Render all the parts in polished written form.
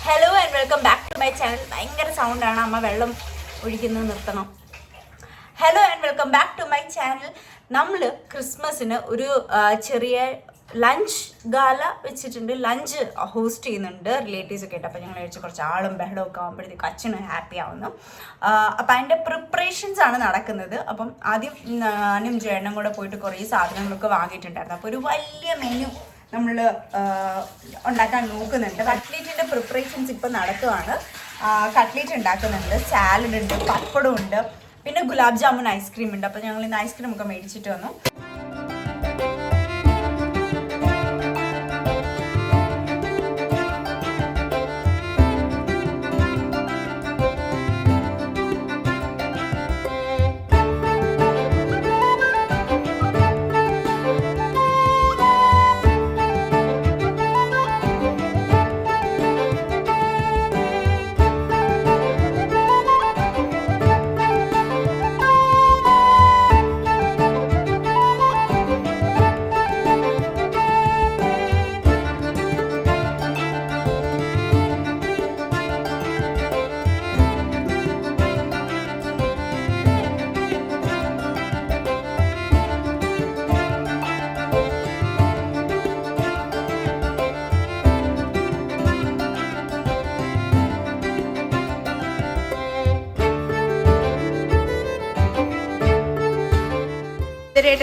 Hello and welcome back to my channel. ഭയങ്കര സൗണ്ടാണ് അമ്മ വെള്ളം ഒഴിക്കുന്നത് നിർത്തണം. Hello and welcome back to my channel. നമ്മൾ ക്രിസ്മസിന് ഒരു ചെറിയ ലഞ്ച് ഗാല വെച്ചിട്ടുണ്ട്. ലഞ്ച് ഹോസ്റ്റ് ചെയ്യുന്നുണ്ട് റിലേറ്റീവ്സ് ഒക്കെ ആയിട്ട്. അപ്പോൾ ഞങ്ങൾ കഴിച്ച് കുറച്ച് ആളും ബഹളവും ഒക്കെ ആകുമ്പോഴത്തേക്ക് അച്ഛന് ഹാപ്പി ആവുന്നു. അപ്പം അതിൻ്റെ പ്രിപ്പറേഷൻസ് ആണ് നടക്കുന്നത്. അപ്പം ആദ്യം ഞാനും ചേട്ടനും കൂടെ പോയിട്ട് കുറേ സാധനങ്ങളൊക്കെ വാങ്ങിയിട്ടുണ്ടായിരുന്നു. അപ്പോൾ ഒരു വലിയ മെനു നമ്മൾ ഉണ്ടാക്കാൻ നോക്കുന്നുണ്ട്. കട്ട്ലേറ്റിൻ്റെ പ്രിപ്പറേഷൻസ് ഇപ്പം നടക്കുകയാണ്. കട്ട്ലേറ്റ് ഉണ്ടാക്കുന്നുണ്ട്, സാലഡ് ഉണ്ട്, പപ്പടം ഉണ്ട്, പിന്നെ ഗുലാബ് ജാമുൻ ഐസ്ക്രീം ഉണ്ട്. അപ്പോൾ ഞങ്ങൾ ഇന്ന് ഐസ്ക്രീം ഒക്കെ മേടിച്ചിട്ട് വന്നു.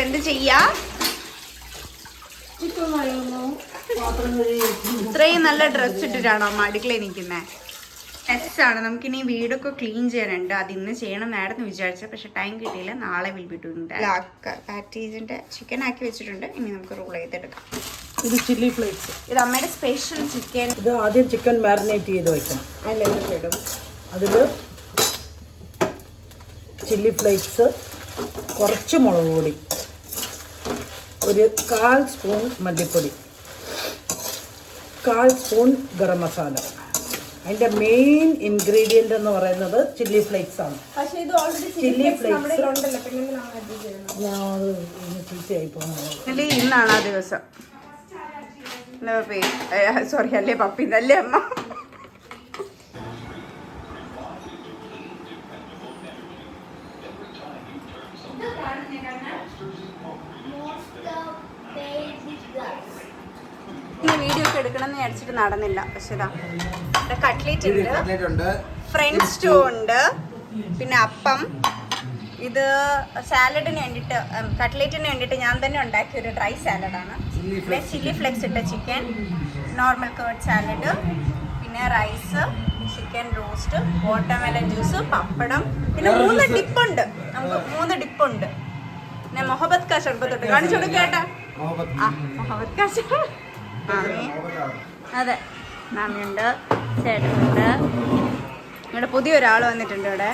എന്ത് ചെയ്യാ? ഇത്രയും നല്ല ഡ്രസ് ഇട്ടിട്ടാണോ അമ്മ അടുക്കളയിൽ നിൽക്കുന്നത്? ടെസ്റ്റാണ്. നമുക്കിനി വീടൊക്കെ ക്ലീൻ ചെയ്യാനുണ്ട്. അത് ഇന്ന് ചെയ്യണം നേരത്തെ വിചാരിച്ച, പക്ഷെ ടൈം കിട്ടിയില്ല. നാളെ വിൽപ്പിട്ടുണ്ട്. പാറ്റീസിന്റെ ചിക്കൻ ആക്കി വെച്ചിട്ടുണ്ട്. ഇനി നമുക്ക് റോൾ ചെയ്തെടുക്കാം. ഇത് ചില്ലി ഫ്ലേക്സ്. ഇത് അമ്മയുടെ സ്പെഷ്യൽ ചിക്കൻ. ഇത് ആദ്യം ചിക്കൻ മാരിനേറ്റ് ചെയ്ത് വെക്കണം. അതിലെന്തൊക്കെ ഇടും? അതിൽ ചില്ലി ഫ്ലേക്സ്, കുറച്ച് മുളക് പൊടി, ഒരു 1/4 സ്പൂൺ മല്ലിപ്പൊടി, 1/4 സ്പൂൺ ഗരം മസാല. അതിൻ്റെ മെയിൻ ഇൻഗ്രീഡിയൻ്റ് എന്ന് പറയുന്നത് ചില്ലി ഫ്ലേക്സ് ആണ്. ചില്ലി ഫ്ലേക്സ് ഞാൻ ചീത്തയായി പോകുന്നത്. ഇന്നാണ് ആ ദിവസം. സോറി, അല്ലേ പപ്പി, ഇതല്ലേ അമ്മ. വീഡിയോ ഒക്കെ എടുക്കണം എന്ന് വിചാരിച്ചിട്ട് നടന്നില്ല. പക്ഷെ ഇതാ കട്ട്ലേറ്റ് ഉണ്ട്, ഫ്രഞ്ച് സ്റ്റൂ ഉണ്ട്, പിന്നെ അപ്പം. ഇത് സാലഡിന് വേണ്ടിയിട്ട്, കട്ട്ലേറ്റിന് വേണ്ടിയിട്ട് ഞാൻ തന്നെ ഉണ്ടാക്കിയ ഒരു ഡ്രൈ സാലഡാണ്. പിന്നെ ചില്ലി ഫ്ലെക്സ് ഇട്ട ചിക്കൻ, നോർമൽ കേർഡ് സാലഡ്, പിന്നെ rice, chicken roast, watermelon juice, pappadam, പിന്നെ 3 ഡിപ്പുണ്ട്. നമുക്ക് 3 ഡിപ്പുണ്ട്. പിന്നെ മൊഹബത്ത് കാ ഷർബത്ത് ഉണ്ട്. കാണിച്ചു കൊടുക്കേട്ടാ. മൊഹബത്ത് കാ ഷർബത്ത്. അതെ, മാമിയുണ്ട്, ചേട്ടനുണ്ട്. ഇവിടെ പുതിയൊരാൾ വന്നിട്ടുണ്ട്. ഇവിടെ